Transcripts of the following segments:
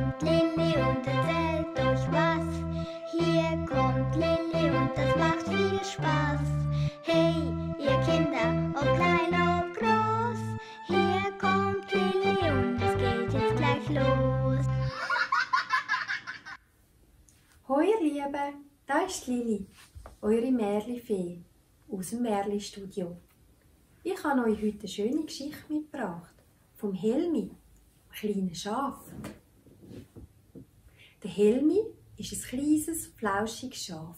kommt Lilli und erzählt euch was. Hier kommt Lilli und das macht viel Spaß. Hey, ihr Kinder, ob klein, ob groß, hier kommt Lilli und es geht jetzt gleich los. Hoi ihr Lieben, da ist Lilli, eure Märli-Fee aus dem Märli-Studio. Ich habe euch heute eine schöne Geschichte mitgebracht, vom Helmi, einem kleinen Schaf. Der Helmi ist ein kleines, flauschiges Schaf.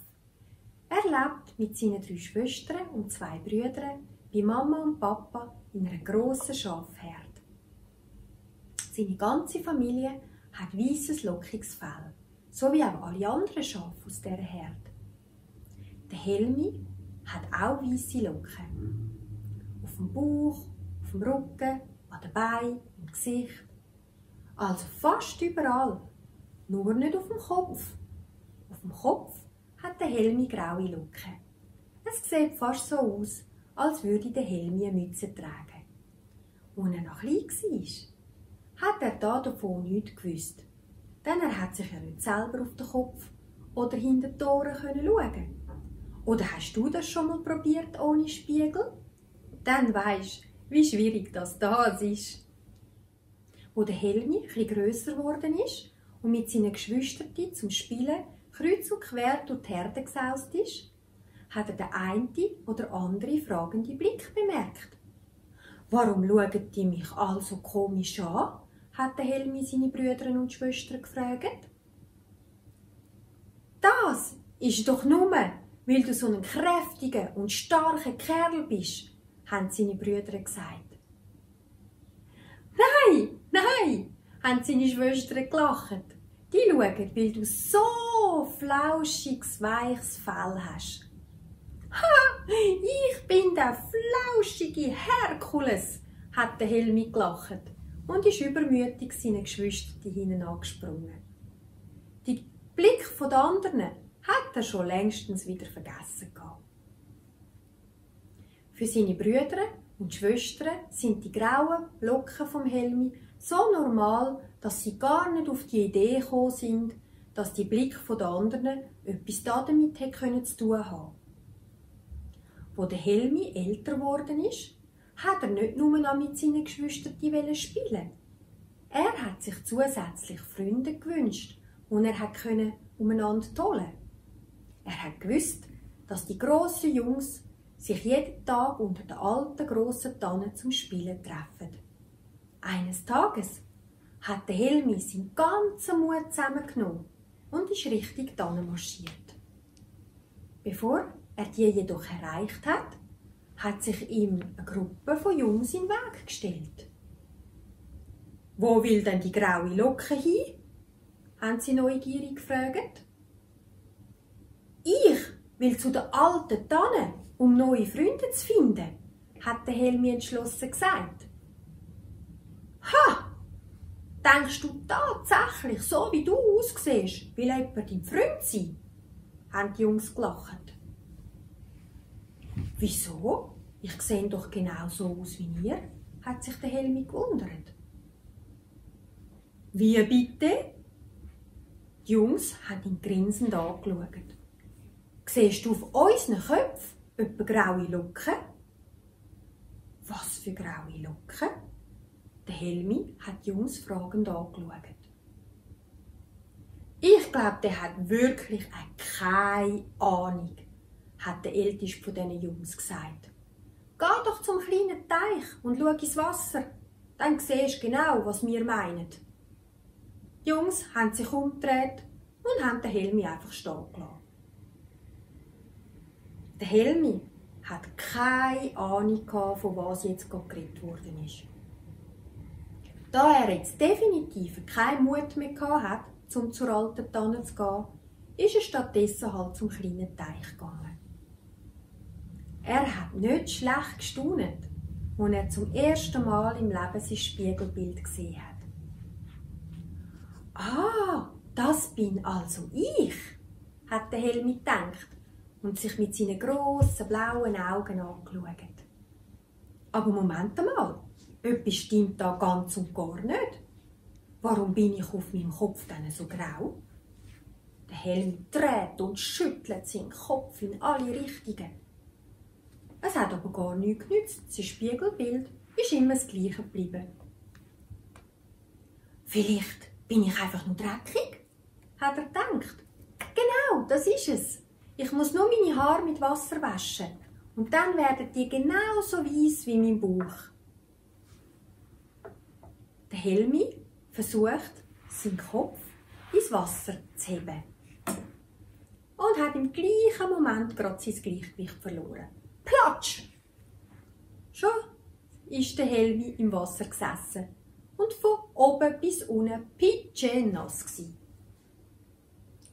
Er lebt mit seinen 3 Schwestern und 2 Brüdern bei Mama und Papa in einer grossen Schafherde. Seine ganze Familie hat weißes, lockiges Fell, so wie auch alle anderen Schafe aus dieser Herde. Der Helmi hat auch weiße Locken. Auf dem Bauch, auf dem Rücken, an den Beinen, im Gesicht. Also fast überall, nur nicht auf dem Kopf. Auf dem Kopf hat der Helmi graue Locken. Es sieht fast so aus, als würde der Helmi eine Mütze tragen. Als er noch klein war, hat er davon nichts gewusst. Denn er hat sich ja nicht selber auf den Kopf oder hinter die Ohren schauen. Oder hast du das schon mal probiert ohne Spiegel? Dann weisst, wie schwierig das ist. Als der Helmi etwas grösser geworden ist und mit seinen Geschwistern zum Spielen kreuz und quer durch die Herde gesaust ist, hat er den einen oder anderen fragenden Blick bemerkt. «Warum schauen die mich all so komisch an?» hat der Helmi seine Brüder und Schwestern gefragt. «Das ist doch nur, weil du so ein kräftiger und starker Kerl bist», haben seine Brüder gesagt. «Nein», haben seine Schwestern gelacht. «Die schauen, weil du so flauschiges, weiches Fell hast.» «Ha, ich bin der flauschige Herkules», hat der Helmi gelacht und ist übermütig seinen Geschwistern hinten angesprungen. Die Blick der anderen hat er schon längstens wieder vergessen gehabt. Für seine Brüder und Schwestern sind die grauen Locken vom Helmi so normal, dass sie gar nicht auf die Idee gekommen sind, dass die Blick der anderen etwas damit zu tun haben. Als der Helmi älter geworden ist, hat er nicht nur noch mit seinen Geschwistern spielen. Er hat sich zusätzlich Freunde gewünscht und er konnte umeinander tolen. Er hat gewusst, dass die grossen Jungs sich jeden Tag unter den alten grossen Tannen zum Spielen treffen. Eines Tages hat der Helmi seinen ganzen Mut zusammengenommen und ist Richtung Tannen marschiert. Bevor er die jedoch erreicht hat sich ihm eine Gruppe von Jungs in den Weg gestellt. «Wo will denn die graue Locke hin?» haben sie neugierig gefragt. «Ich will zu der alten Tanne, um neue Freunde zu finden», hat der Helmi entschlossen gesagt. «Ha! Denkst du tatsächlich, so wie du aussiehst, will jemand dein Freund sein?» haben die Jungs gelacht. «Wieso? Ich sehe doch genau so aus wie ihr», hat sich der Helmi gewundert. «Wie bitte?» Die Jungs haben ihn grinsend angeschaut. «Siehst du auf unseren Köpfen etwa graue Locken?» «Was für graue Locken?» Der Helmi hat die Jungs fragend angeschaut. «Ich glaube, der hat wirklich keine Ahnung», hat der Älteste von diesen Jungs gesagt. «Geh doch zum kleinen Teich und schau ins Wasser, dann siehst du genau, was wir meinen.» Die Jungs haben sich umgedreht und haben den Helmi einfach stehen gelassen. Der Helmi hat keine Ahnung, von was jetzt gerade geredet worden ist. Da er jetzt definitiv keinen Mut mehr hat, um zur alten Tanne zu gehen, ist er stattdessen halt zum kleinen Teich gegangen. Er hat nicht schlecht gestaunt, als er zum ersten Mal im Leben sein Spiegelbild gesehen hat. «Ah, das bin also ich», hat der Helmi gedacht und sich mit seinen grossen blauen Augen angeschaut. Aber Moment einmal, etwas stimmt da ganz und gar nicht. Warum bin ich auf meinem Kopf dann so grau? Der Helmi dreht und schüttelt seinen Kopf in alle Richtungen. Es hat aber gar nichts genützt. Sein Spiegelbild ist immer das gleiche geblieben. Vielleicht bin ich einfach nur dreckig, hat er gedacht. Genau, das ist es. Ich muss nur meine Haare mit Wasser waschen. Und dann werden die genauso weiss wie mein Bauch. Der Helmi versucht, seinen Kopf ins Wasser zu heben. Und hat im gleichen Moment gerade sein Gleichgewicht verloren. Platsch! Schon ist der Helmi im Wasser gesessen und von oben bis unten pitschenass gsi.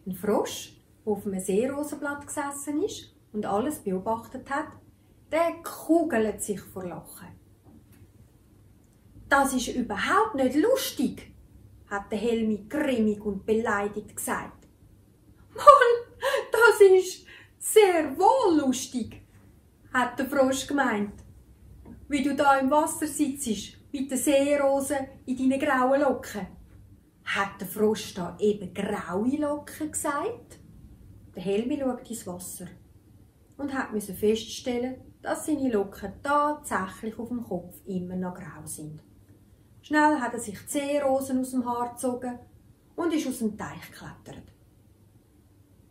Ein Frosch, der auf einem Seerosenblatt gesessen ist und alles beobachtet hat, der kugelt sich vor Lachen. Das ist überhaupt nicht lustig, hat der Helmi grimmig und beleidigt gesagt. Mal, das ist sehr wohl lustig, hat der Frosch gemeint. Wie du da im Wasser sitzt, mit der Seerose in deinen grauen Locken. Hat der Frosch da eben graue Locken gesagt? Der Helmi schaut ins Wasser und musste feststellen, dass seine Locken tatsächlich auf dem Kopf immer noch grau sind. Schnell hat er sich die Seerosen aus dem Haar gezogen und ist aus dem Teich geklettert.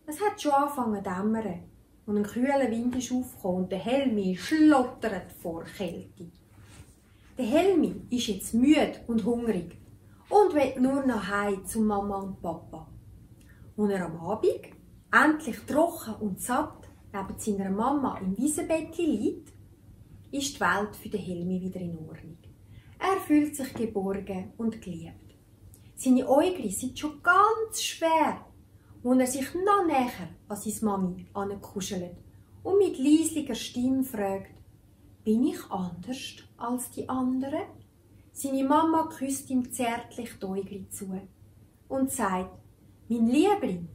Es hat schon angefangen zu dämmern und ein kühler Wind ist aufgekommen und der Helmi schlottert vor Kälte. Der Helmi ist jetzt müde und hungrig und will nur noch heim zu Mama und Papa. Als er am Abend endlich trocken und satt neben seiner Mama im Wiesenbettchen liegt, ist die Welt für den Helmi wieder in Ordnung. Er fühlt sich geborgen und geliebt. Seine Äugel sind schon ganz schwer, als er sich noch näher an seine Mami ankuschelt und mit leislicher Stimme fragt: Bin ich anders als die anderen? Seine Mama küsst ihm zärtlich die Äugel zu und sagt: Mein Liebling,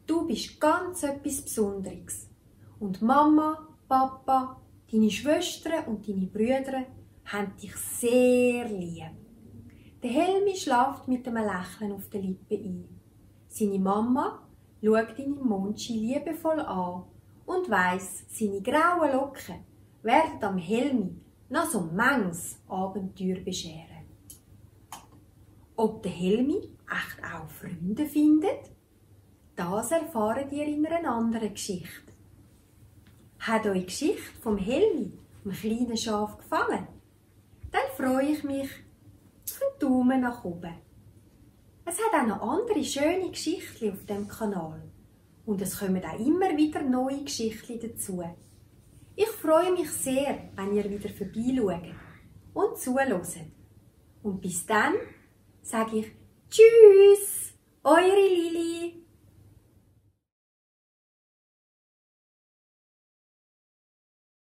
du bist ganz etwas Besonderes. Und Mama, Papa, deine Schwestern und deine Brüder haben dich sehr lieb. Der Helmi schläft mit einem Lächeln auf den Lippen ein. Seine Mama schaut ihn im Mondschein liebevoll an und weiss, seine grauen Locken werden am Helmi noch so manches Abenteuer bescheren. Ob der Helmi echt auch Freunde findet, das erfahren ihr in einer anderen Geschichte. Hat euch die Geschichte vom Helmi, dem kleinen Schaf, gefallen? Dann freue ich mich auf einen Daumen nach oben. Es hat auch noch andere schöne Geschichten auf dem Kanal. Und es kommen auch immer wieder neue Geschichten dazu. Ich freue mich sehr, wenn ihr wieder vorbeischaut und zuhört. Und bis dann sage ich Tschüss, eure Lili.